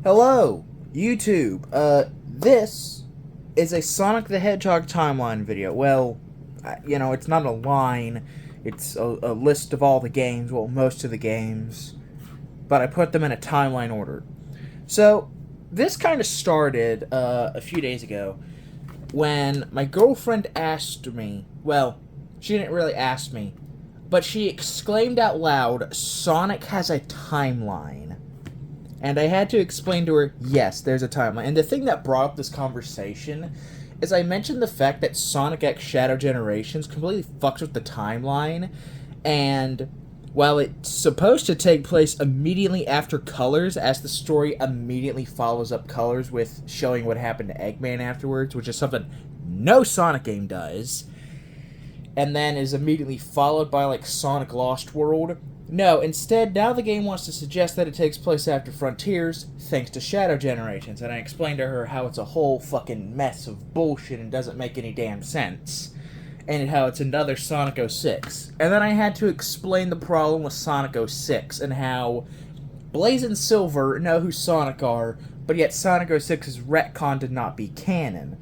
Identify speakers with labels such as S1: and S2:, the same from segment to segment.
S1: Hello, YouTube. This is a Sonic the Hedgehog timeline video. Well, it's not a line. It's a list of all the games, well, most of the games. But I put them in a timeline order. So, this kind of started a few days ago when my girlfriend asked me, well, she didn't really ask me, but she exclaimed out loud, "Sonic has a timeline." And I had to explain to her, yes, there's a timeline. And the thing that brought up this conversation is I mentioned the fact that Sonic X Shadow Generations completely fucks with the timeline. And while it's supposed to take place immediately after Colors, as the story immediately follows up Colors with showing what happened to Eggman afterwards, which is something no Sonic game does, and then is immediately followed by, like, Sonic Lost World. No, instead, now the game wants to suggest that it takes place after Frontiers, thanks to Shadow Generations, and I explained to her how it's a whole fucking mess of bullshit and doesn't make any damn sense, and how it's another Sonic 06. And then I had to explain the problem with Sonic 06, and how Blaze and Silver know who Sonic are, but yet Sonic 06's retcon did not be canon.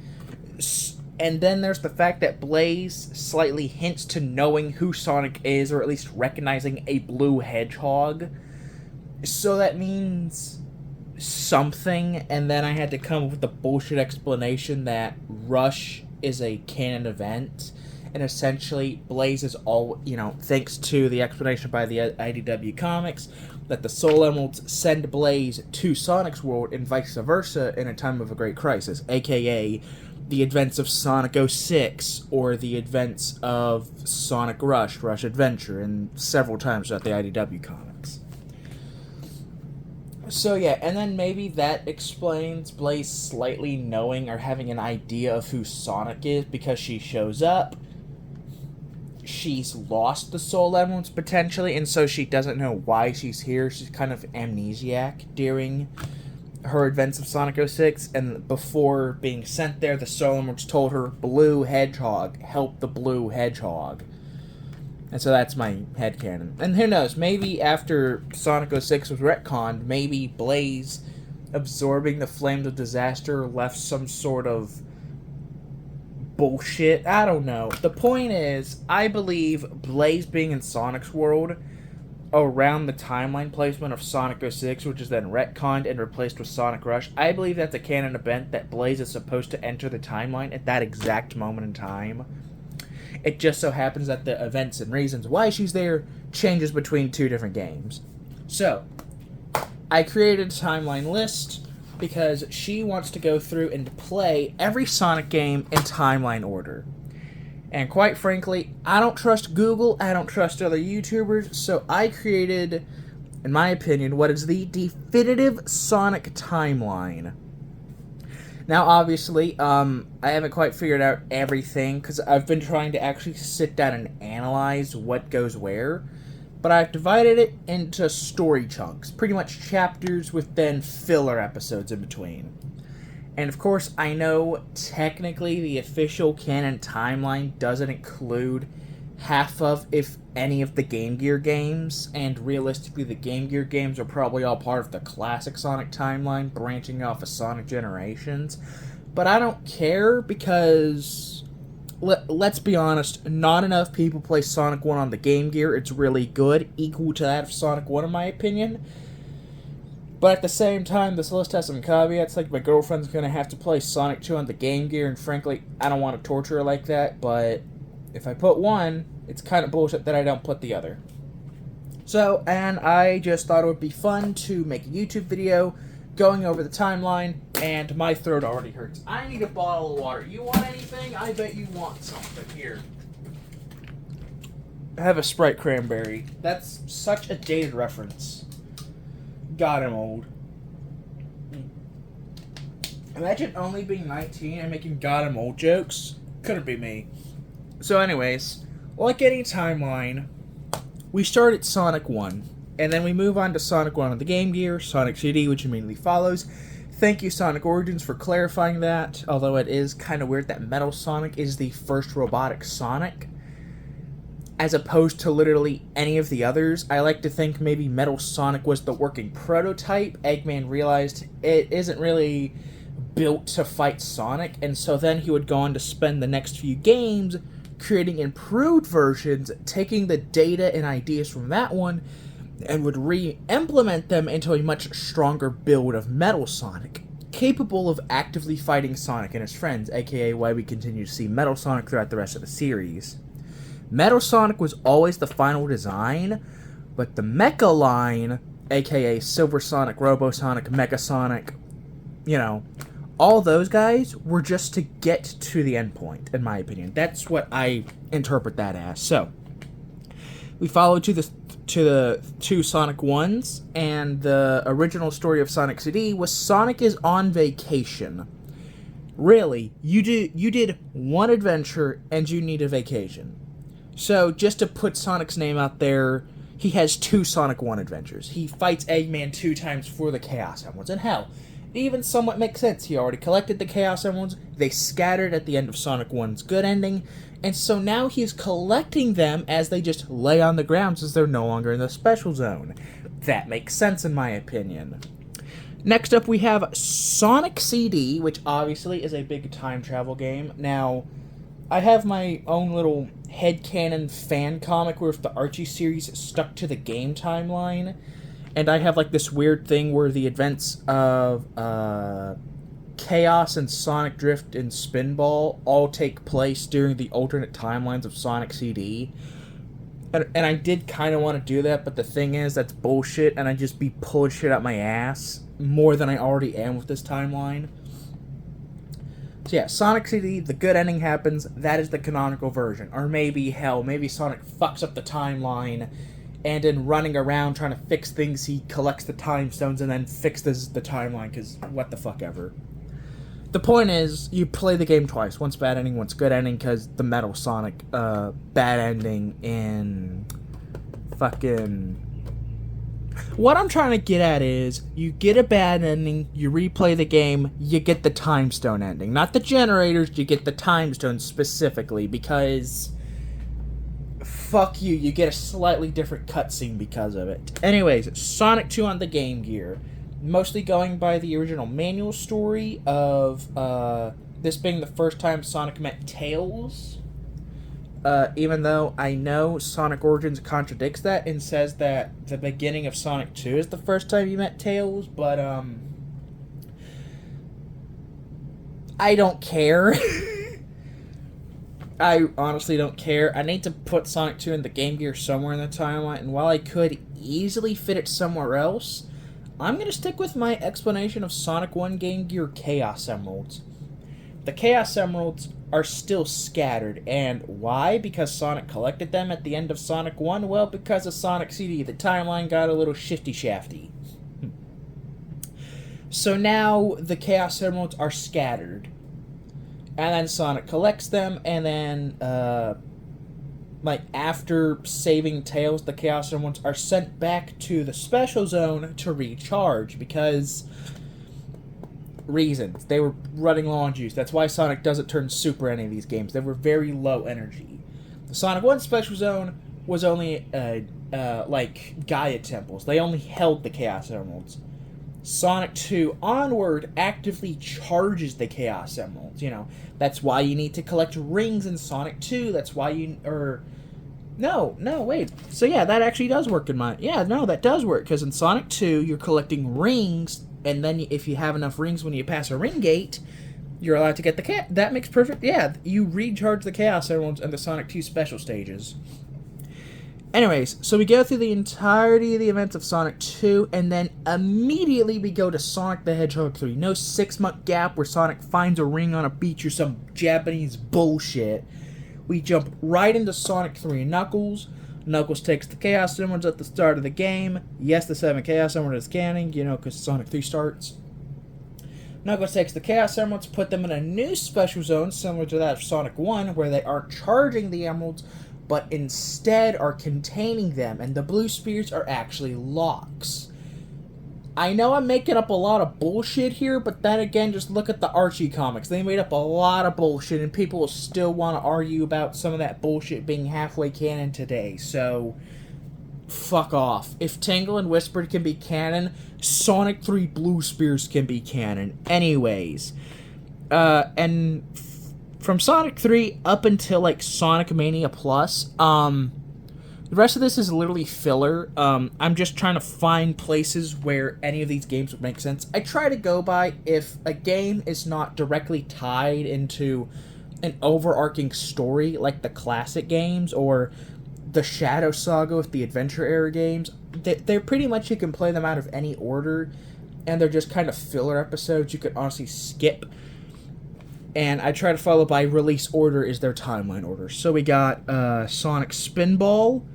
S1: And then there's the fact that Blaze slightly hints to knowing who Sonic is, or at least recognizing a blue hedgehog. So that means something, and then I had to come up with the bullshit explanation that Rush is a canon event, and essentially Blaze is all, thanks to the explanation by the IDW Comics, that the Soul Emeralds send Blaze to Sonic's world and vice versa in a time of a great crisis, aka the events of Sonic 06, or the events of Sonic Rush, Rush Adventure, and several times throughout the IDW comics. So yeah, and then maybe that explains Blaze slightly knowing or having an idea of who Sonic is, because she shows up, she's lost the Soul Emeralds potentially, and so she doesn't know why she's here. She's kind of amnesiac during her events of Sonic 06, and before being sent there, the Soul Emeralds told her, "Blue Hedgehog, help the Blue Hedgehog." And so that's my headcanon. And who knows, maybe after Sonic 06 was retconned, maybe Blaze absorbing the Flames of Disaster left some sort of bullshit. I don't know. The point is, I believe Blaze being in Sonic's world around the timeline placement of Sonic 06, which is then retconned and replaced with Sonic Rush, I believe that's a canon event that Blaze is supposed to enter the timeline at that exact moment in time. It just so happens that the events and reasons why she's there changes between two different games. So, I created a timeline list because she wants to go through and play every Sonic game in timeline order. And quite frankly, I don't trust Google, I don't trust other YouTubers, so I created, in my opinion, what is the definitive Sonic timeline. Now, obviously, I haven't quite figured out everything, because I've been trying to actually sit down and analyze what goes where, but I've divided it into story chunks, pretty much chapters with then filler episodes in between. And of course, I know technically the official canon timeline doesn't include half of, if any, of the Game Gear games, and realistically the Game Gear games are probably all part of the classic Sonic timeline, branching off of Sonic Generations. But I don't care, because, let's be honest, not enough people play Sonic 1 on the Game Gear. It's really good, equal to that of Sonic 1 in my opinion. But at the same time, this list has some caveats, like my girlfriend's going to have to play Sonic 2 on the Game Gear, and frankly, I don't want to torture her like that, but if I put one, it's kind of bullshit that I don't put the other. So, and I just thought it would be fun to make a YouTube video going over the timeline, and my throat already hurts. I need a bottle of water. You want anything? I bet you want something. Here. I have a Sprite Cranberry. That's such a dated reference. God, I'm old. Imagine only being 19 and making God, I'm old jokes. Couldn't be me. So anyways, like any timeline, we start at Sonic 1, and then we move on to Sonic 1 on the Game Gear, Sonic CD, which immediately follows. Thank you, Sonic Origins, for clarifying that, although it is kind of weird that Metal Sonic is the first robotic Sonic. as opposed to literally any of the others. I like to think maybe Metal Sonic was the working prototype. Eggman realized it isn't really built to fight Sonic, and so then he would go on to spend the next few games creating improved versions, taking the data and ideas from that one, and would re-implement them into a much stronger build of Metal Sonic, capable of actively fighting Sonic and his friends, aka why we continue to see Metal Sonic throughout the rest of the series. Metal Sonic was always the final design, but the Mecha line, aka Silver Sonic, Robo Sonic, Mega Sonic, all those guys were just to get to the end point, in my opinion. That's what I interpret that as. So, we follow to the two Sonic 1s, and the original story of Sonic CD was Sonic is on vacation. Really, you did one adventure and you need a vacation. So, just to put Sonic's name out there, he has 2 Sonic 1 adventures. He fights Eggman 2 times for the Chaos Emeralds, and hell, it even somewhat makes sense. He already collected the Chaos Emeralds, they scattered at the end of Sonic 1's good ending, and so now he's collecting them as they just lay on the ground since they're no longer in the special zone. That makes sense in my opinion. Next up we have Sonic CD, which obviously is a big time travel game. Now, I have my own little headcanon fan comic where if the Archie series stuck to the game timeline, and I have like this weird thing where the events of Chaos and Sonic Drift and Spinball all take place during the alternate timelines of Sonic CD. And I did kind of want to do that, but the thing is, that's bullshit, and I'd just be pulling shit out my ass more than I already am with this timeline. So yeah, Sonic CD, the good ending happens, that is the canonical version. Or maybe Sonic fucks up the timeline, and in running around trying to fix things, he collects the time stones and then fixes the timeline, because what the fuck ever. The point is, you play the game twice. Once bad ending, once good ending, because the Metal Sonic bad ending in fucking... What I'm trying to get at is, you get a bad ending, you replay the game, you get the time stone ending. Not the generators, you get the time stones specifically, because... Fuck you, you get a slightly different cutscene because of it. Anyways, Sonic 2 on the Game Gear. Mostly going by the original manual story of this being the first time Sonic met Tails. Even though I know Sonic Origins contradicts that and says that the beginning of Sonic 2 is the first time you met Tails, but I don't care. I honestly don't care. I need to put Sonic 2 in the Game Gear somewhere in the timeline, and while I could easily fit it somewhere else, I'm going to stick with my explanation of Sonic 1 Game Gear Chaos Emeralds. The Chaos Emeralds are still scattered, and why? Because Sonic collected them at the end of Sonic 1? Well, because of Sonic CD, the timeline got a little shifty-shafty. So now the Chaos Emeralds are scattered. And then Sonic collects them, and then, after saving Tails, the Chaos Emeralds are sent back to the Special Zone to recharge, because... reasons. They were running low on juice. That's why Sonic doesn't turn super in any of these games. They were very low energy. The Sonic 1 Special Zone was only, Gaia Temples. They only held the Chaos Emeralds. Sonic 2 onward actively charges the Chaos Emeralds. That's why you need to collect rings in Sonic 2. That's why No, wait. So yeah, that actually does work in my... Yeah, no, that does work, because in Sonic 2, you're collecting rings, and then if you have enough rings when you pass a ring gate, you're allowed to get the That makes perfect... Yeah, you recharge the Chaos Emeralds in the Sonic 2 special stages. Anyways, so we go through the entirety of the events of Sonic 2, and then immediately we go to Sonic the Hedgehog 3. No 6-month gap where Sonic finds a ring on a beach or some Japanese bullshit. We jump right into Sonic 3 and Knuckles. Knuckles takes the Chaos Emeralds at the start of the game. Yes, the 7 Chaos Emeralds is canon, because Sonic 3 starts. Knuckles takes the Chaos Emeralds, put them in a new special zone similar to that of Sonic 1, where they aren't charging the Emeralds, but instead are containing them, and the blue spheres are actually locks. I know I'm making up a lot of bullshit here, but then again, just look at the Archie comics. They made up a lot of bullshit, and people will still want to argue about some of that bullshit being halfway canon today, so fuck off. If Tangle and Whispered can be canon, Sonic 3 Blue Spears can be canon. Anyways, from Sonic 3 up until, like, Sonic Mania Plus, the rest of this is literally filler. I'm just trying to find places where any of these games would make sense. I try to go by if a game is not directly tied into an overarching story like the classic games or the Shadow Saga with the Adventure era games. They're pretty much, you can play them out of any order, and they're just kind of filler episodes you could honestly skip. And I try to follow by release order is their timeline order. So we got Sonic Spinball,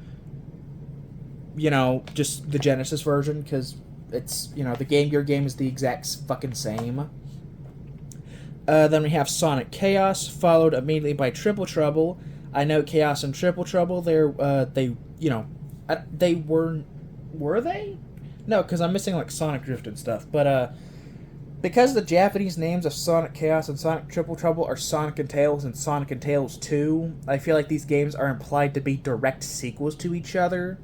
S1: you know, just the Genesis version, because it's, you know, the Game Gear game is the exact fucking same. Then we have Sonic Chaos, followed immediately by Triple Trouble. I know Chaos and Triple Trouble, they were they? No, because I'm missing, like, Sonic Drift and stuff, but, because the Japanese names of Sonic Chaos and Sonic Triple Trouble are Sonic and Tails and Sonic and Tails 2, I feel like these games are implied to be direct sequels to each other.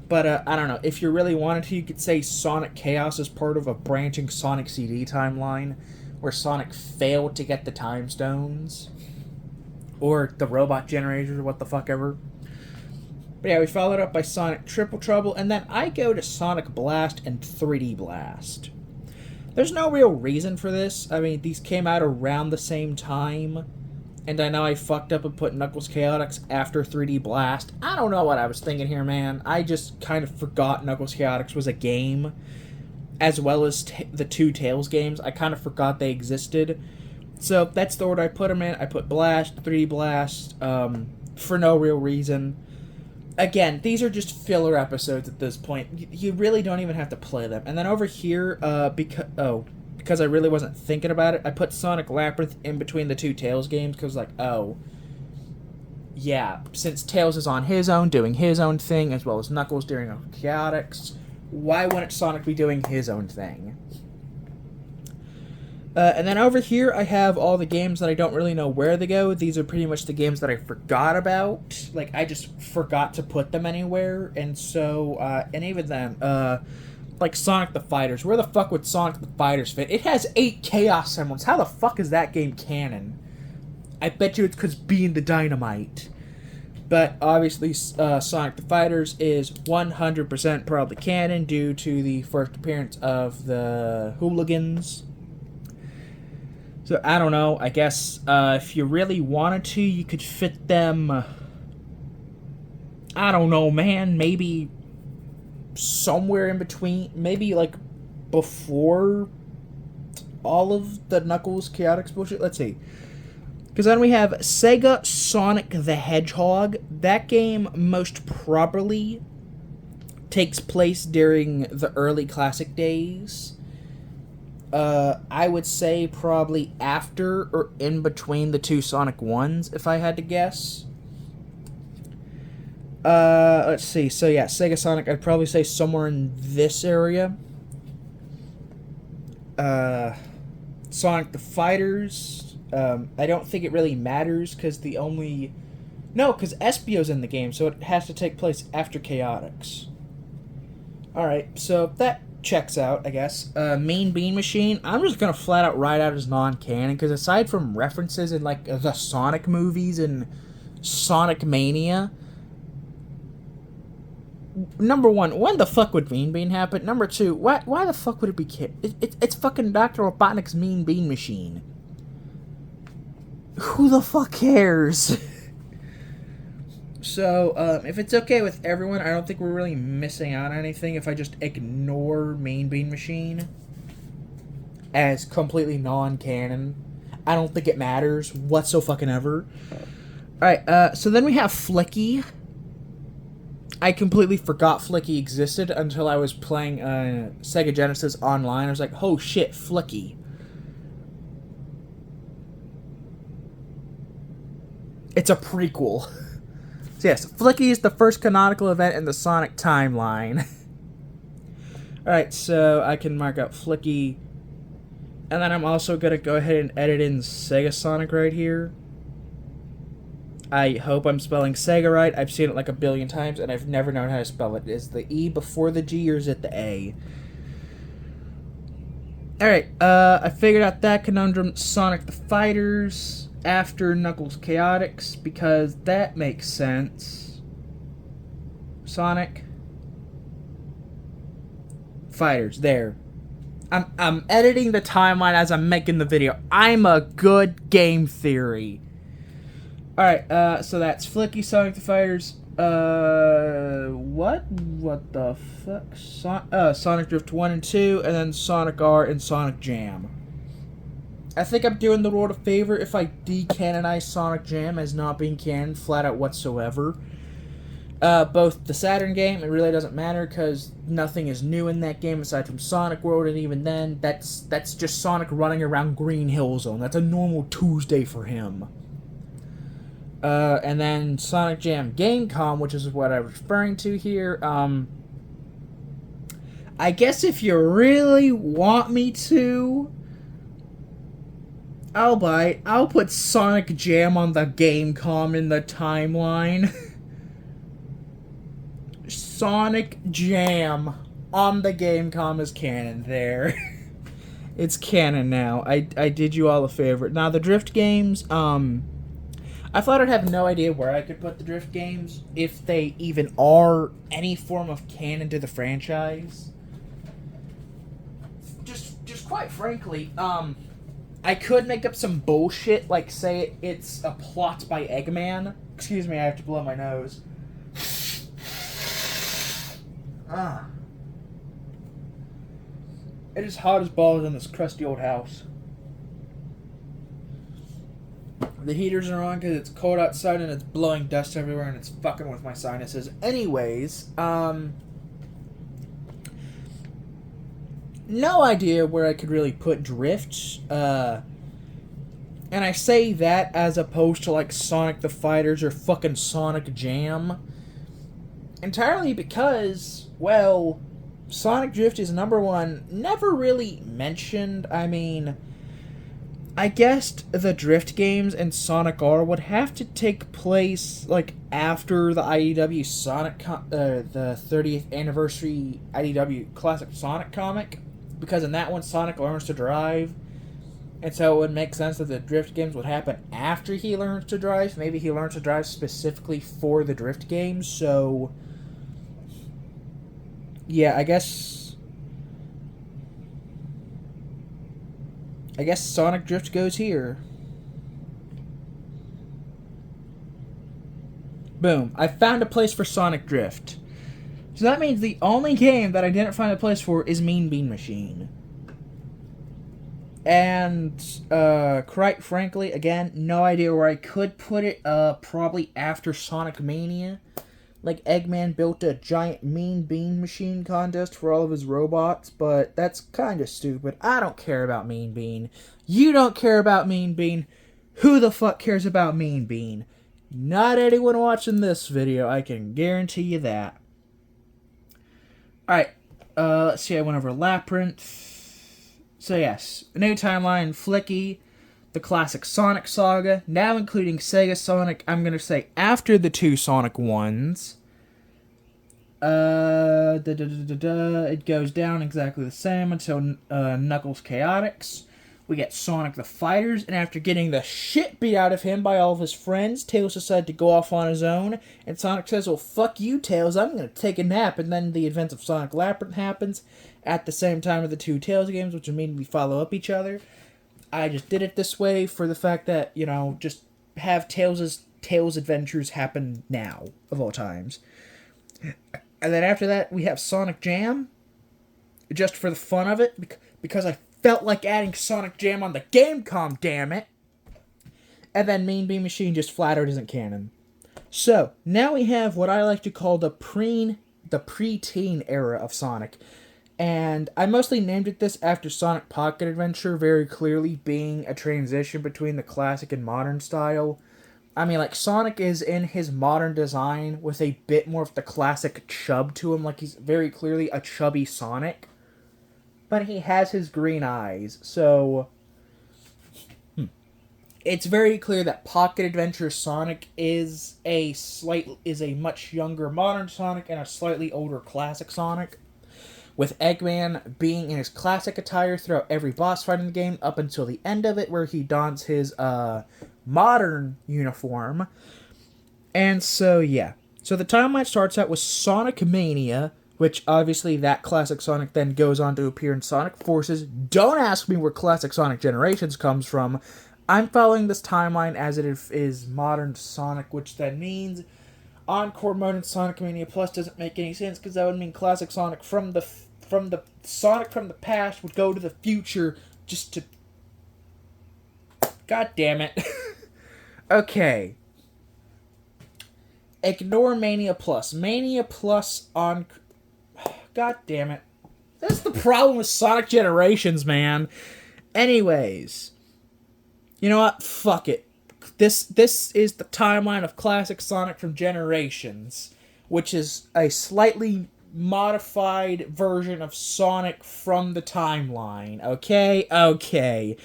S1: But, I don't know, if you really wanted to, you could say Sonic Chaos is part of a branching Sonic CD timeline, where Sonic failed to get the Time Stones, or the Robot Generators, or what the fuck ever. But yeah, we followed up by Sonic Triple Trouble, and then I go to Sonic Blast and 3D Blast. There's no real reason for this. I mean, these came out around the same time, and I know I fucked up and put Knuckles Chaotix after 3D Blast. I don't know what I was thinking here, man. I just kind of forgot Knuckles Chaotix was a game, as well as the two Tails games. I kind of forgot they existed. So that's the order I put them in. I put Blast, 3D Blast, for no real reason. Again, these are just filler episodes at this point. You really don't even have to play them. And then over here, because I really wasn't thinking about it, I put Sonic Labyrinth in between the two Tails games, because, like, oh, yeah, since Tails is on his own, doing his own thing, as well as Knuckles doing Chaotix, why wouldn't Sonic be doing his own thing? And then over here, I have all the games that I don't really know where they go. These are pretty much the games that I forgot about. Like, I just forgot to put them anywhere. And so, and even then, like Sonic the Fighters. Where the fuck would Sonic the Fighters fit? It has 8 Chaos Emeralds. How the fuck is that game canon? I bet you it's because being the Dynamite. But obviously, Sonic the Fighters is 100% probably canon due to the first appearance of the Hooligans. So, I don't know, I guess, if you really wanted to, you could fit them, I don't know, man, maybe somewhere in between, maybe, like, before all of the Knuckles Chaotix bullshit. Let's see. Because then we have Sega Sonic the Hedgehog. That game most probably takes place during the early classic days. I would say probably after or in between the two Sonic 1s, if I had to guess. Let's see. So yeah, Sega Sonic, I'd probably say somewhere in this area. Sonic the Fighters, I don't think it really matters, because because Espio's in the game, so it has to take place after Chaotix. Alright, so that checks out, I guess. Mean Bean Machine, I'm just gonna flat out write out as non-canon, because aside from references in, like, the Sonic movies and Sonic Mania, number one, when the fuck would Mean Bean happen? Number two, why the fuck would it be it's fucking Dr. Robotnik's Mean Bean Machine. Who the fuck cares? So, if it's okay with everyone, I don't think we're really missing out on anything if I just ignore Mean Bean Machine as completely non-canon. I don't think it matters whatsoever. Alright, so then we have Flicky. I completely forgot Flicky existed until I was playing Sega Genesis Online. I was like, oh shit, Flicky. It's a prequel. So yes, Flicky is the first canonical event in the Sonic timeline. Alright, so I can mark out Flicky. And then I'm also going to go ahead and edit in Sega Sonic right here. I hope I'm spelling Sega right. I've seen it like a billion times, and I've never known how to spell it. Is the E before the G, or is it the A? Alright, I figured out that conundrum. Sonic the Fighters after Knuckles Chaotix, because that makes sense. Sonic Fighters, there. I'm editing the timeline as I'm making the video. I'm a good game theory. Alright, so that's Flicky, Sonic the Fighters. What? What the fuck? Sonic Drift 1 and 2, and then Sonic R and Sonic Jam. I think I'm doing the world a favor if I decanonize Sonic Jam as not being canon flat out whatsoever. Both the Saturn game, it really doesn't matter because nothing is new in that game aside from Sonic World, and even then, that's just Sonic running around Green Hill Zone. That's a normal Tuesday for him. And then Sonic Jam Gamecom, which is what I'm referring to here. I guess if you really want me to, I'll bite. I'll put Sonic Jam on the Gamecom in the timeline. Sonic Jam on the Gamecom is canon there. It's canon now. I did you all a favor. Now, the Drift games, I thought I'd have no idea where I could put the Drift games, if they even are any form of canon to the franchise. Just quite frankly, I could make up some bullshit, like say it's a plot by Eggman. Excuse me, I have to blow my nose. It is hot as balls in this crusty old house. The heaters are on because it's cold outside and it's blowing dust everywhere and it's fucking with my sinuses. Anyways, no idea where I could really put Drift. And I say that as opposed to like Sonic the Fighters or fucking Sonic Jam. Entirely because, well, Sonic Drift is #1, never really mentioned. I mean, I guessed the Drift games and Sonic R would have to take place, like, after the IDW Sonic, the 30th anniversary IDW Classic Sonic comic, because in that one, Sonic learns to drive, and so it would make sense that the Drift games would happen after he learns to drive. Maybe he learns to drive specifically for the Drift games, so yeah, I guess Sonic Drift goes here. Boom. I found a place for Sonic Drift. So that means the only game that I didn't find a place for is Mean Bean Machine. And, quite frankly, again, no idea where I could put it, probably after Sonic Mania. Like, Eggman built a giant Mean Bean Machine contest for all of his robots, but that's kind of stupid. I don't care about Mean Bean. You don't care about Mean Bean. Who the fuck cares about Mean Bean? Not anyone watching this video, I can guarantee you that. Alright, let's see, I went over Labyrinth. So yes, a new timeline, Flicky, the classic Sonic saga, now including Sega Sonic, I'm going to say after the two Sonic ones. It goes down exactly the same until Knuckles Chaotix. We get Sonic the Fighters, and after getting the shit beat out of him by all of his friends, Tails decided to go off on his own, and Sonic says, well, fuck you, Tails, I'm going to take a nap, and then the events of Sonic Labyrinth happens at the same time of the two Tails games, which immediately follow up each other. I just did it this way for the fact that, you know, just have Tails' adventures happen now, of all times. And then after that, we have Sonic Jam, just for the fun of it, because I felt like adding Sonic Jam on the Gamecom, damn it. And then Mean Bean Machine just flat out isn't canon. So, now we have what I like to call the pre-teen era of Sonic. And I mostly named it this after Sonic Pocket Adventure, very clearly being a transition between the classic and modern style. I mean, like, Sonic is in his modern design with a bit more of the classic chub to him, like he's very clearly a chubby Sonic. but he has his green eyes, so it's very clear that Pocket Adventure Sonic is a much younger modern Sonic and a slightly older classic Sonic, with Eggman being in his classic attire throughout every boss fight in the game up until the end of it, where he dons his modern uniform. And so, yeah. So the timeline starts out with Sonic Mania, which obviously that classic Sonic then goes on to appear in Sonic Forces. Don't ask me where Classic Sonic Generations comes from. I'm following this timeline as it is modern Sonic, which then means Encore mode in Sonic Mania Plus doesn't make any sense, because that would mean Classic Sonic from the Sonic from the past would go to the future just to... God damn it. Okay. Ignore Mania Plus. Mania Plus on... God damn it. That's the problem with Sonic Generations, man. Anyways. You know what? Fuck it. This is the timeline of Classic Sonic from Generations, which is a slightly modified version of Sonic from the timeline. Okay? Okay.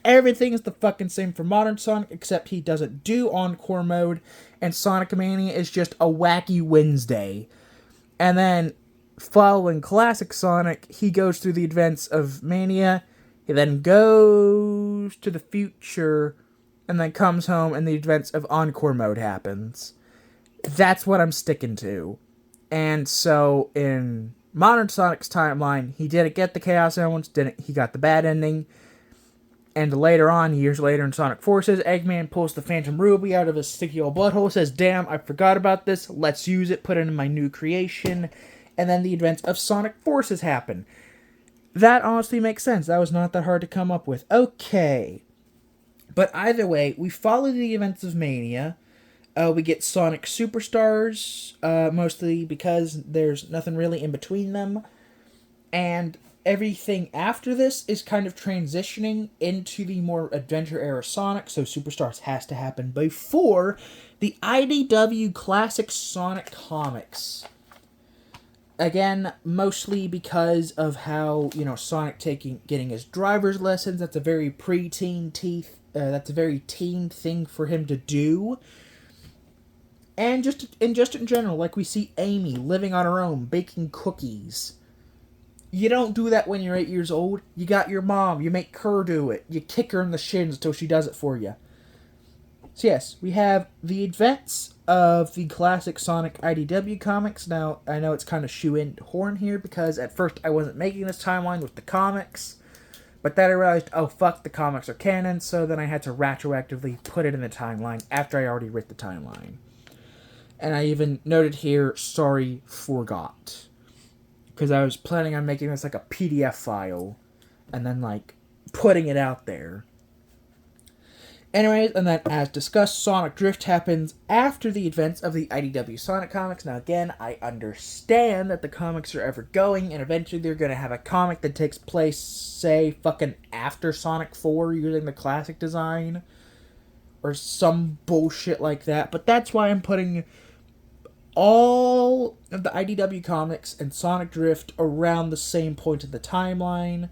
S1: Everything is the fucking same for modern Sonic, except he doesn't do Encore mode, and Sonic Mania is just a wacky Wednesday. And then, following Classic Sonic, he goes through the events of Mania. He then goes to the future and then comes home and the events of Encore mode happens. That's what I'm sticking to. And so in modern Sonic's timeline, he didn't get the Chaos Emeralds, he got the bad ending. And later on, years later in Sonic Forces, Eggman pulls the Phantom Ruby out of his sticky old butthole, says, damn, I forgot about this, let's use it, put it in my new creation. And then the events of Sonic Forces happen. That honestly makes sense. That was not that hard to come up with. Okay. But either way, we follow the events of Mania. We get Sonic Superstars, mostly because there's nothing really in between them. And everything after this is kind of transitioning into the more adventure-era Sonic, so Superstars has to happen before the IDW Classic Sonic comics. Again, mostly because of how, Sonic getting his driver's lessons. That's a very teen thing for him to do. And just in general, like we see Amy living on her own, baking cookies. You don't do that when you're 8 years old. You got your mom. You make her do it. You kick her in the shins until she does it for you. So yes, we have the events of the classic Sonic IDW comics. Now, I know it's kind of shoe-in horn here, because at first I wasn't making this timeline with the comics, but then I realized, oh fuck, the comics are canon, so then I had to retroactively put it in the timeline after I already writ the timeline. And I even noted here, sorry, forgot. Because I was planning on making this like a PDF file, and then putting it out there. Anyways, and then as discussed, Sonic Drift happens after the events of the IDW Sonic comics. Now again, I understand that the comics are ever going, and eventually they're going to have a comic that takes place, say, fucking after Sonic 4 using the classic design. Or some bullshit like that. But that's why I'm putting all of the IDW comics and Sonic Drift around the same point of the timeline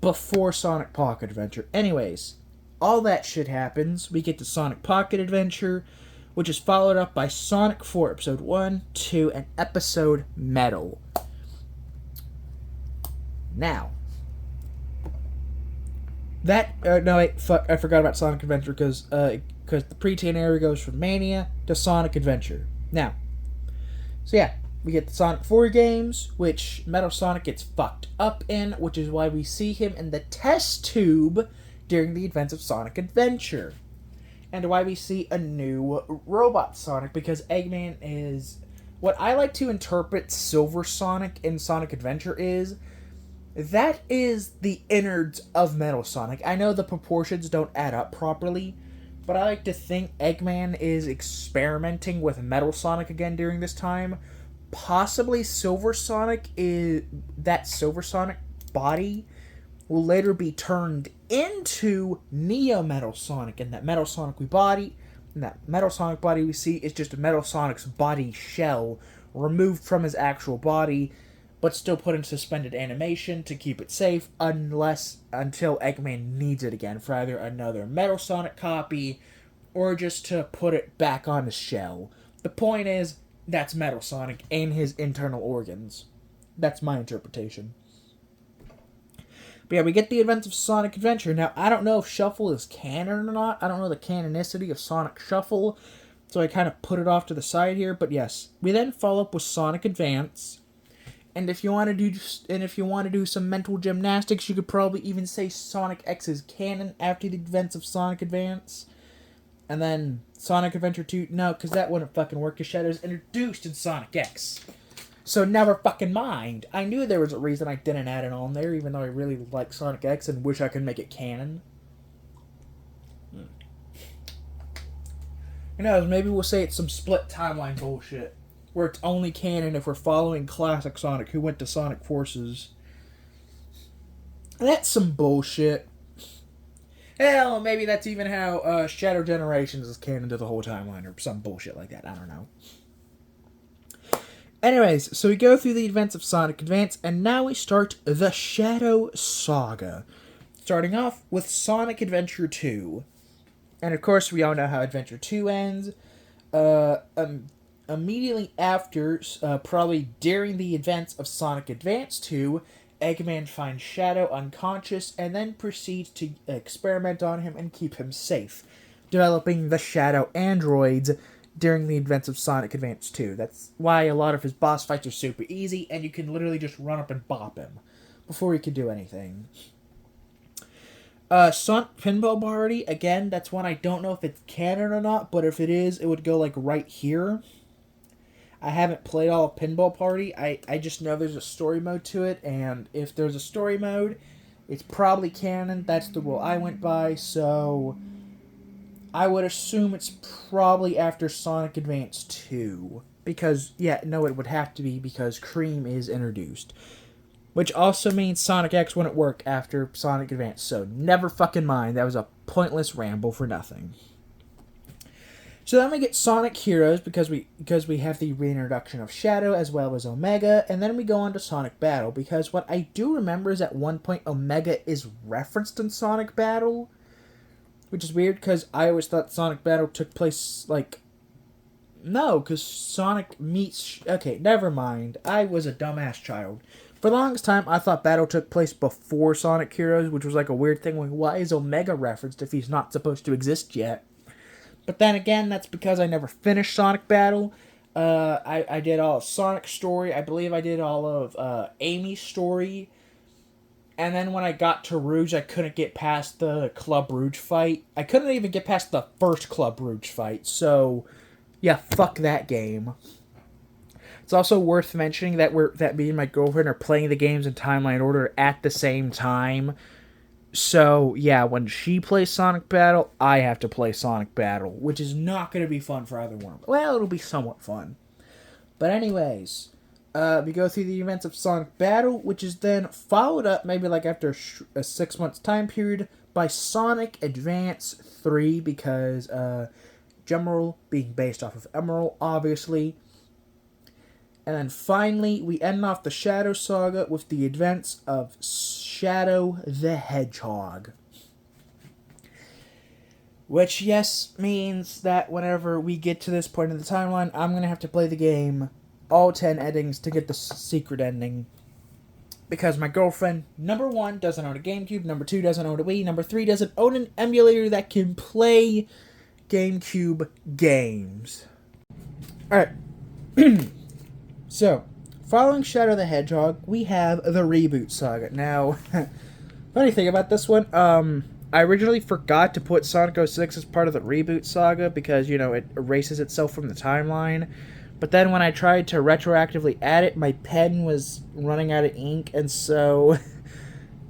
S1: before Sonic Pocket Adventure. Anyways, all that shit happens. We get to Sonic Pocket Adventure, which is followed up by Sonic 4, Episode 1, 2, and Episode Metal. Now, I forgot about Sonic Adventure, because the preteen era goes from Mania to Sonic Adventure. Now, so yeah, we get the Sonic 4 games, which Metal Sonic gets fucked up in, which is why we see him in the test tube during the events of Sonic Adventure. And why we see a new Robot Sonic, because Eggman is... What I like to interpret Silver Sonic in Sonic Adventure is... That is the innards of Metal Sonic. I know the proportions don't add up properly, but I like to think Eggman is experimenting with Metal Sonic again during this time. Possibly Silver Sonic is... That Silver Sonic body will later be turned into Neo Metal Sonic, and that Metal Sonic body we see is just Metal Sonic's body shell removed from his actual body, but still put in suspended animation to keep it safe until Eggman needs it again for either another Metal Sonic copy or just to put it back on the shell. The point is, that's Metal Sonic and his internal organs. That's my interpretation. But yeah, we get the events of Sonic Adventure. Now, I don't know if Shuffle is canon or not. I don't know the canonicity of Sonic Shuffle, so I kind of put it off to the side here. But yes, we then follow up with Sonic Advance. And if you want to do some mental gymnastics, you could probably even say Sonic X is canon after the events of Sonic Advance. And then Sonic Adventure 2, no, because that wouldn't fucking work, because Shadow's introduced in Sonic X. So never fucking mind. I knew there was a reason I didn't add it on there, even though I really like Sonic X and wish I could make it canon. Who knows, maybe we'll say it's some split timeline bullshit, where it's only canon if we're following classic Sonic who went to Sonic Forces. That's some bullshit. Hell, maybe that's even how Shadow Generations is canon to the whole timeline, or some bullshit like that. I don't know. Anyways, so we go through the events of Sonic Advance, and now we start the Shadow Saga. Starting off with Sonic Adventure 2. And of course, we all know how Adventure 2 ends. Immediately after, probably during the events of Sonic Advance 2, Eggman finds Shadow unconscious and then proceeds to experiment on him and keep him safe, developing the Shadow androids during the events of Sonic Advance 2. That's why a lot of his boss fights are super easy, and you can literally just run up and bop him before he can do anything. Sonic Pinball Party, again, that's one I don't know if it's canon or not, but if it is, it would go like right here. I haven't played all of Pinball Party. I just know there's a story mode to it, and if there's a story mode, it's probably canon. That's the rule I went by, so I would assume it's probably after Sonic Advance 2. Because, yeah, no, it would have to be because Cream is introduced. Which also means Sonic X wouldn't work after Sonic Advance, so never fucking mind. That was a pointless ramble for nothing. So then we get Sonic Heroes because we have the reintroduction of Shadow as well as Omega, and then we go on to Sonic Battle because what I do remember is at one point Omega is referenced in Sonic Battle, which is weird because I always thought Sonic Battle took place no, because Sonic meets... Okay, never mind. I was a dumbass child. For the longest time, I thought Battle took place before Sonic Heroes, which was like a weird thing. Like, why is Omega referenced if he's not supposed to exist yet? But then again, that's because I never finished Sonic Battle. I did all of Sonic's story. I believe I did all of Amy's story. And then when I got to Rouge, I couldn't get past the Club Rouge fight. I couldn't even get past the first Club Rouge fight. So, yeah, fuck that game. It's also worth mentioning that me and my girlfriend are playing the games in timeline order at the same time. So, yeah, when she plays Sonic Battle, I have to play Sonic Battle, which is not going to be fun for either one. Well, it'll be somewhat fun. But anyways, we go through the events of Sonic Battle, which is then followed up, maybe like after a 6 months time period, by Sonic Advance 3, because Gemerald being based off of Emerald, obviously. And then finally, we end off the Shadow Saga with the events of Shadow the Hedgehog. Which, yes, means that whenever we get to this point in the timeline, I'm going to have to play the game all 10 endings to get the secret ending. Because my girlfriend, number 1, doesn't own a GameCube, number 2, doesn't own a Wii, number 3, doesn't own an emulator that can play GameCube games. Alright. So, following Shadow the Hedgehog, we have the Reboot Saga. Now, funny thing about this one, I originally forgot to put Sonic 06 as part of the Reboot Saga because, it erases itself from the timeline. But then when I tried to retroactively add it, my pen was running out of ink, and so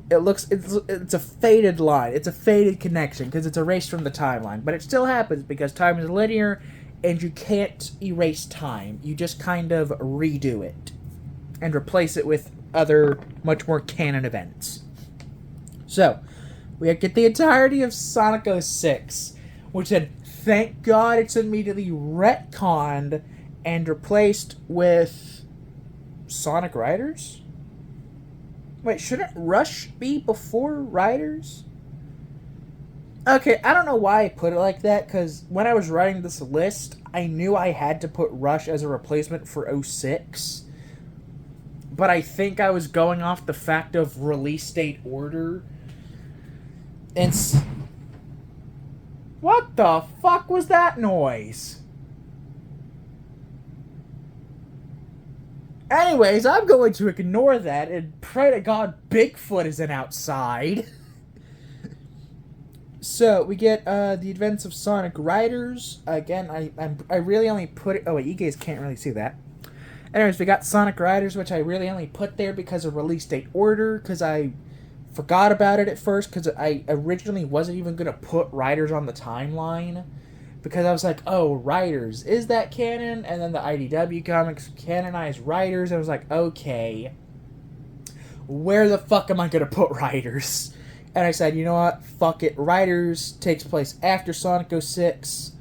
S1: it's a faded line. It's a faded connection because it's erased from the timeline. But it still happens because time is linear, and you can't erase time. You just kind of redo it and replace it with other, much more canon events. So, we get the entirety of Sonic 06, which then, thank God, it's immediately retconned and replaced with Sonic Riders? Wait, shouldn't Rush be before Riders? Okay, I don't know why I put it like that, because when I was writing this list, I knew I had to put Rush as a replacement for 06. But I think I was going off the fact of release date order. And what the fuck was that noise? Anyways, I'm going to ignore that and pray to God Bigfoot isn't outside. So, we get the events of Sonic Riders. Again, I really only put it... Oh, wait, you guys can't really see that. Anyways, we got Sonic Riders, which I really only put there because of release date order, because I forgot about it at first, because I originally wasn't even going to put Riders on the timeline, because I was like, oh, Riders, is that canon? And then the IDW comics canonized Riders, and I was like, okay, where the fuck am I going to put Riders? And I said, you know what, fuck it, Riders takes place after Sonic 06,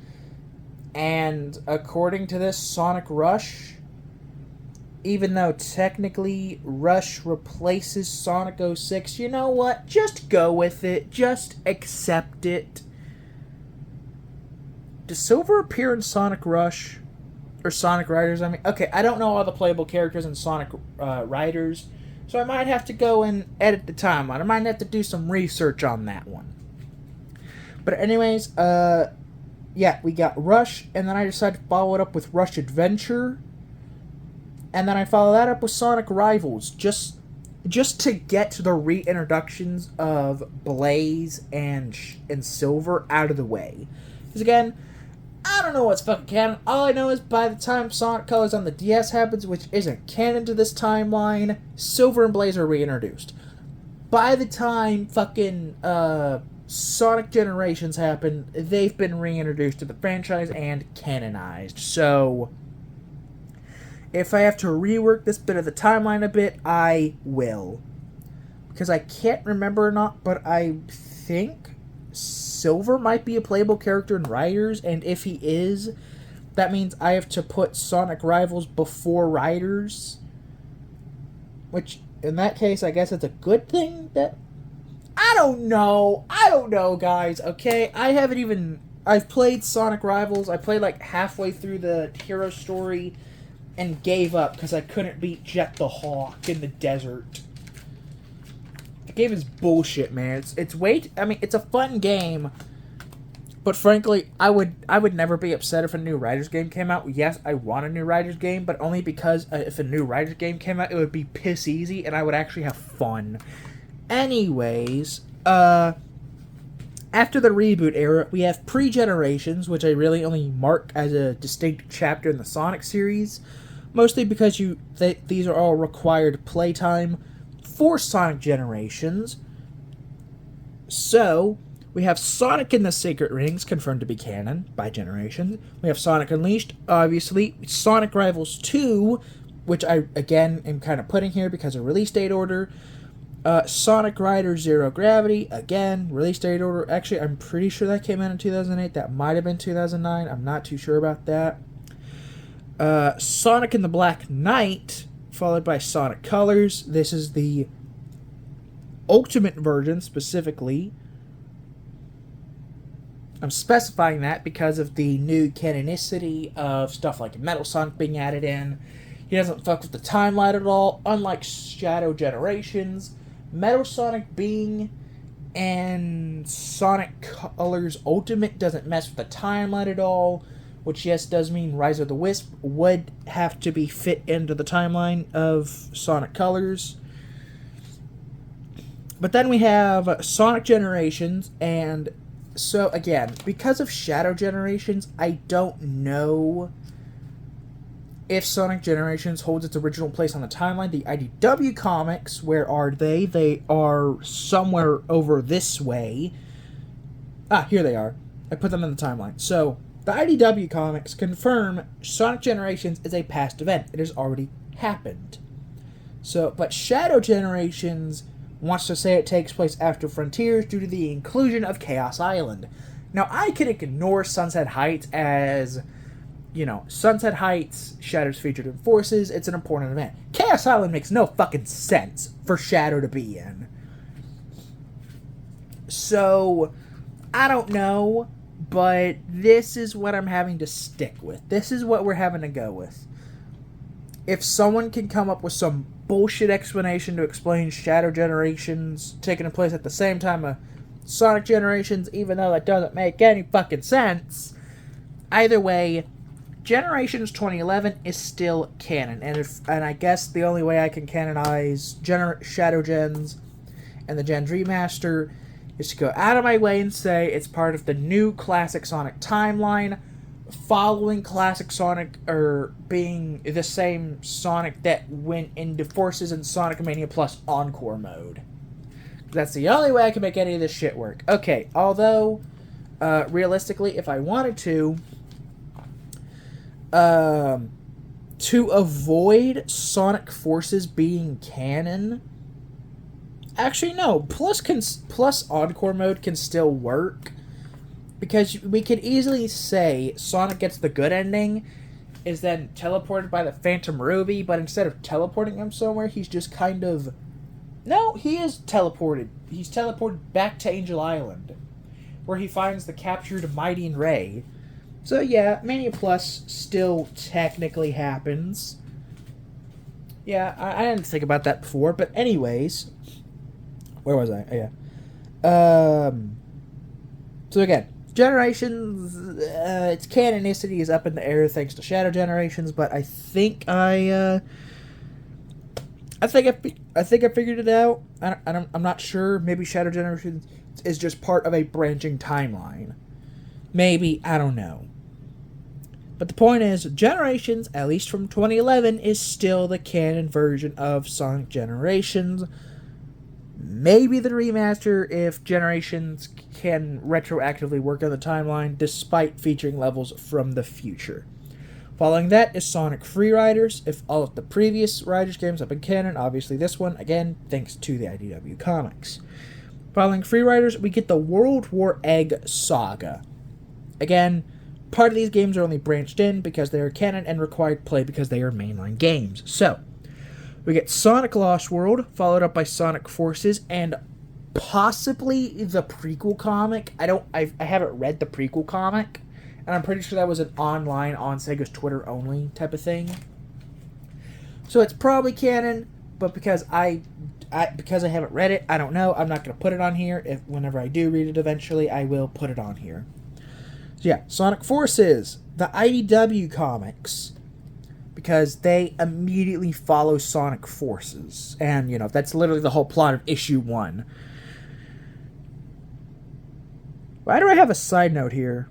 S1: and according to this, Sonic Rush, even though technically Rush replaces Sonic 06, you know what, just go with it, just accept it. Does Silver appear in Sonic Rush? Or Sonic Riders, I mean, okay, I don't know all the playable characters in Sonic Riders, so I might have to go and edit the timeline. I might have to do some research on that one. But anyways, yeah, we got Rush, and then I decided to follow it up with Rush Adventure. And then I follow that up with Sonic Rivals, just to get the reintroductions of Blaze and Silver out of the way. Because again, I don't know what's fucking canon. All I know is by the time Sonic Colors on the DS happens, which isn't canon to this timeline, Silver and Blaze are reintroduced. By the time fucking Sonic Generations happen, they've been reintroduced to the franchise and canonized. So if I have to rework this bit of the timeline a bit, I will. Because I can't remember or not, but I think Silver might be a playable character in Riders, and if he is, that means I have to put Sonic Rivals before Riders. Which, in that case, I guess it's a good thing that... I don't know, guys, okay? I've played Sonic Rivals, I played like halfway through the hero story, and gave up because I couldn't beat Jet the Hawk in the desert. The game is bullshit, man. It's a fun game, but frankly, I would never be upset if a new Riders game came out. Yes, I want a new Riders game, but only because if a new Riders game came out, it would be piss easy, and I would actually have fun. Anyways, after the reboot era, we have pre-generations, which I really only mark as a distinct chapter in the Sonic series. Mostly because these are all required playtime for Sonic Generations. So, we have Sonic and the Sacred Rings, confirmed to be canon by Generations. We have Sonic Unleashed, obviously. Sonic Rivals 2, which I, again, am kind of putting here because of release date order. Sonic Riders Zero Gravity, again, release date order. Actually, I'm pretty sure that came out in 2008. That might have been 2009. I'm not too sure about that. Sonic and the Black Knight, followed by Sonic Colors. This is the Ultimate version, specifically. I'm specifying that because of the new canonicity of stuff like Metal Sonic being added in. He doesn't fuck with the timeline at all, unlike Shadow Generations. Metal Sonic being and Sonic Colors Ultimate doesn't mess with the timeline at all. Which, yes, does mean Rise of the Wisp would have to be fit into the timeline of Sonic Colors. But then we have Sonic Generations, and so, again, because of Shadow Generations, I don't know if Sonic Generations holds its original place on the timeline. The IDW comics, where are they? They are somewhere over this way. Ah, here they are. I put them in the timeline. So, the IDW comics confirm Sonic Generations is a past event. It has already happened. So, but Shadow Generations wants to say it takes place after Frontiers due to the inclusion of Chaos Island. Now, I can ignore Sunset Heights as, Sunset Heights, Shadow's featured in Forces, it's an important event. Chaos Island makes no fucking sense for Shadow to be in. So, I don't know, but this is what I'm having to stick with. This is what we're having to go with. If someone can come up with some bullshit explanation to explain Shadow Generations taking place at the same time of Sonic Generations, even though that doesn't make any fucking sense, either way, Generations 2011 is still canon, and I guess the only way I can canonize Shadow Gens and the Gens Remaster is to go out of my way and say it's part of the new Classic Sonic timeline, following Classic Sonic, or being the same Sonic that went into Forces and Sonic Mania Plus Encore mode. That's the only way I can make any of this shit work. Okay, although, realistically, if I wanted to avoid Sonic Forces being canon, actually no, plus Encore mode can still work, because we could easily say Sonic gets the good ending, is then teleported by the Phantom Ruby, but instead of teleporting him somewhere, he's just kind of... No, he is teleported. He's teleported back to Angel Island, where he finds the captured Mighty and Ray. So yeah, Mania Plus still technically happens. Yeah, I didn't think about that before, but anyways... Where was I? Oh, yeah. So again, Generations, its canonicity is up in the air thanks to Shadow Generations, but I think I figured it out. I'm not sure. Maybe Shadow Generations is just part of a branching timeline. Maybe, I don't know. But the point is, Generations, at least from 2011, is still the canon version of Sonic Generations. Maybe the remaster if Generations can retroactively work on the timeline, despite featuring levels from the future. Following that is Sonic Freeriders. If all of the previous Riders games have been canon, obviously this one, again, thanks to the IDW comics. Following Freeriders, we get the World War Egg Saga. Again, part of these games are only branched in because they are canon and required play because they are mainline games. So, we get Sonic Lost World, followed up by Sonic Forces, and possibly the prequel comic. I haven't read the prequel comic, and I'm pretty sure that was an online, on Sega's Twitter only type of thing. So it's probably canon, but because I haven't read it, I don't know. I'm not going to put it on here. Whenever I do read it eventually, I will put it on here. So yeah, Sonic Forces, the IDW comics, because they immediately follow Sonic Forces. And, that's literally the whole plot of issue 1. Why do I have a side note here?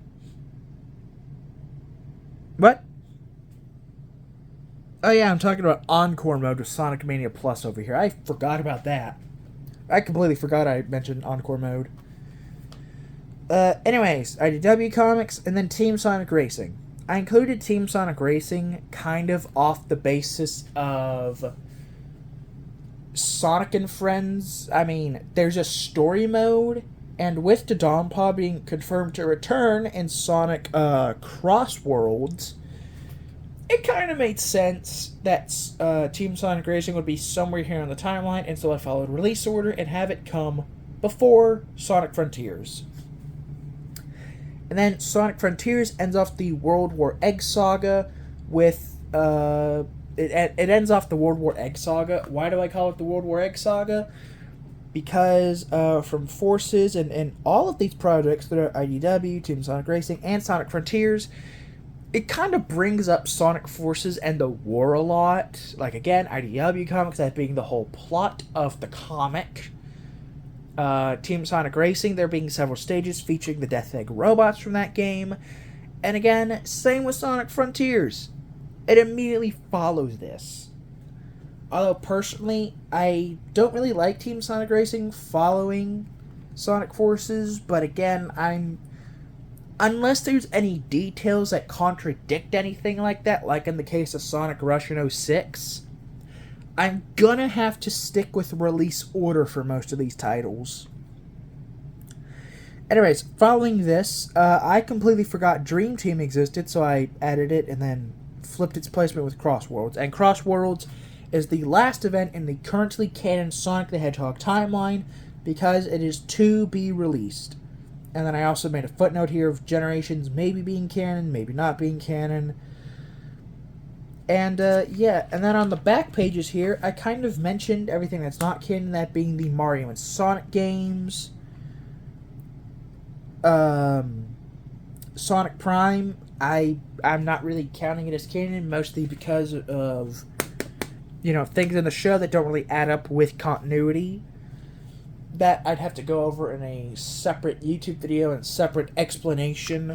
S1: What? Oh yeah, I'm talking about Encore mode with Sonic Mania Plus over here. I forgot about that. I completely forgot I mentioned Encore mode. Anyways, IDW comics, and then Team Sonic Racing. I included Team Sonic Racing kind of off the basis of Sonic and Friends. I mean, there's a story mode, and with Dodonpaw being confirmed to return in Sonic Cross Worlds, it kind of made sense that Team Sonic Racing would be somewhere here on the timeline, and so I followed release order and have it come before Sonic Frontiers. And then Sonic Frontiers ends off the World War Egg Saga with, it ends off the World War Egg Saga. Why do I call it the World War Egg Saga? Because from Forces and all of these projects that are IDW, Team Sonic Racing, and Sonic Frontiers, it kind of brings up Sonic Forces and the war a lot. Like, again, IDW comics, that being the whole plot of the comic. Team Sonic Racing, there being several stages featuring the Death Egg robots from that game. And again, same with Sonic Frontiers. It immediately follows this. Although, personally, I don't really like Team Sonic Racing following Sonic Forces, but again, unless there's any details that contradict anything like that, like in the case of Sonic Rush in 06, I'm gonna have to stick with release order for most of these titles. Anyways, following this, I completely forgot Dream Team existed, so I added it and then flipped its placement with Crossworlds. And Crossworlds is the last event in the currently canon Sonic the Hedgehog timeline because it is to be released. And then I also made a footnote here of Generations maybe being canon, maybe not being canon. And, yeah, and then on the back pages here, I kind of mentioned everything that's not canon, that being the Mario and Sonic games, Sonic Prime. I'm not really counting it as canon, mostly because of, you know, things in the show that don't really add up with continuity. That I'd have to go over in a separate YouTube video and separate explanation.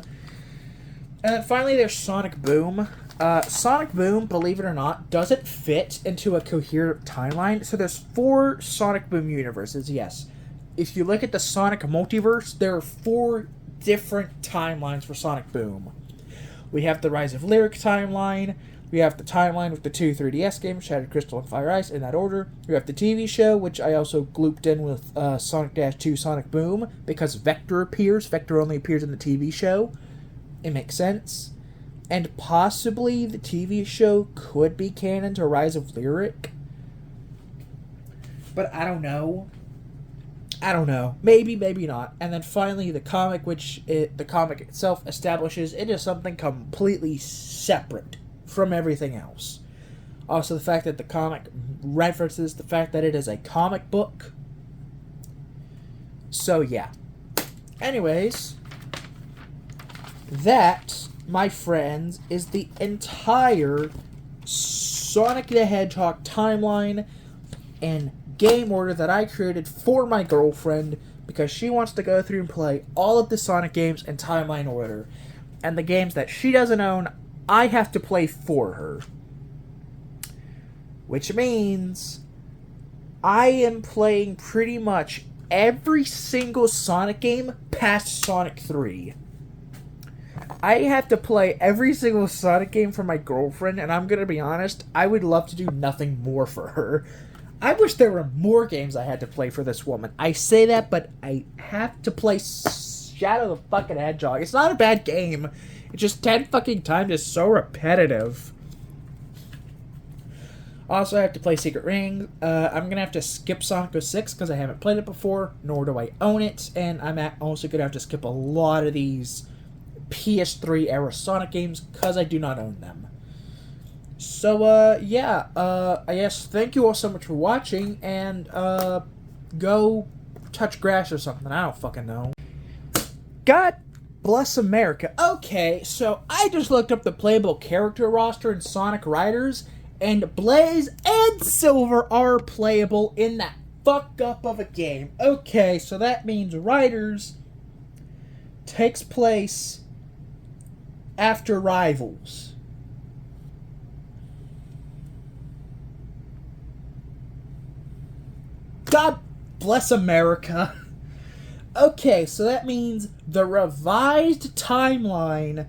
S1: And then finally, there's Sonic Boom. Sonic Boom, believe it or not, doesn't fit into a coherent timeline. So there's 4 Sonic Boom universes, yes. If you look at the Sonic multiverse, there are 4 different timelines for Sonic Boom. We have the Rise of Lyric timeline. We have the timeline with the 2 3DS games, Shattered Crystal and Fire Ice, in that order. We have the TV show, which I also glooped in with Sonic-2 Sonic Boom, because Vector appears. Vector only appears in the TV show. It makes sense. And possibly the TV show could be canon to Rise of Lyric. But I don't know. Maybe, maybe not. And then finally the comic, the comic itself establishes it is something completely separate from everything else. Also, the fact that the comic references the fact that it is a comic book. So, yeah. Anyways, that, my friends, is the entire Sonic the Hedgehog timeline and game order that I created for my girlfriend because she wants to go through and play all of the Sonic games in timeline order. And the games that she doesn't own, I have to play for her. Which means I am playing pretty much every single Sonic game past Sonic 3. I have to play every single Sonic game for my girlfriend, and I'm gonna be honest, I would love to do nothing more for her. I wish there were more games I had to play for this woman. I say that, but I have to play Shadow the fucking Hedgehog. It's not a bad game. It's just 10 fucking times is so repetitive. Also, I have to play Secret Ring. I'm gonna have to skip Sonic 06 because I haven't played it before, nor do I own it, and I'm also gonna have to skip a lot of these PS3 era Sonic games because I do not own them. So, yeah, I guess thank you all so much for watching, and, go touch grass or something, I don't fucking know. God bless America. Okay, so I just looked up the playable character roster in Sonic Riders, and Blaze and Silver are playable in that fuck up of a game. Okay, so that means Riders takes place after Rivals. God bless America. Okay, so that means the revised timeline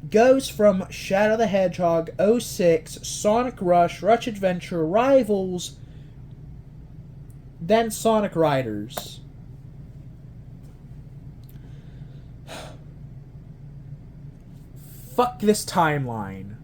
S1: goes from Shadow the Hedgehog, 06, Sonic Rush, Rush Adventure, Rivals, then Sonic Riders. Fuck this timeline.